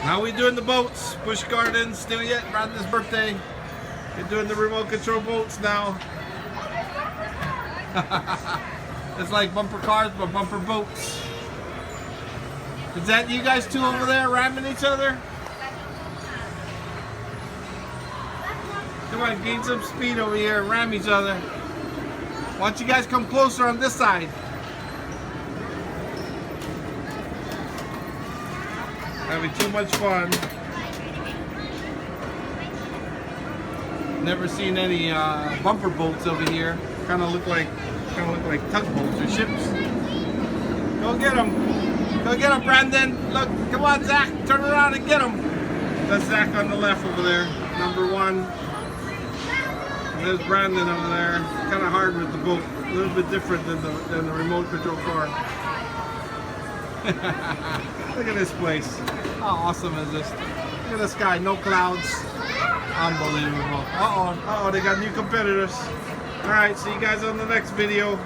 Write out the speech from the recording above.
How we doing the boats? Busch Gardens, still yet? Brandon's birthday. We're doing the remote control boats now. It's like bumper cars, but bumper boats. Is that you guys two over there ramming each other? Come on, gain some speed over here and ram each other. Why don't you guys come closer on this side? Having too much fun. Never seen any bumper boats over here. Kind of look like tugboats or ships. Go get them! Go get them, Brandon! Look, come on, Zach! Turn around and get them! That's Zach on the left over there, number one. And there's Brandon over there. Kind of hard with the boat. A little bit different than the remote control car. Look at this place. How awesome is this? Look at the sky, no clouds. Unbelievable. Uh-oh, they got new competitors. Alright, see you guys on the next video.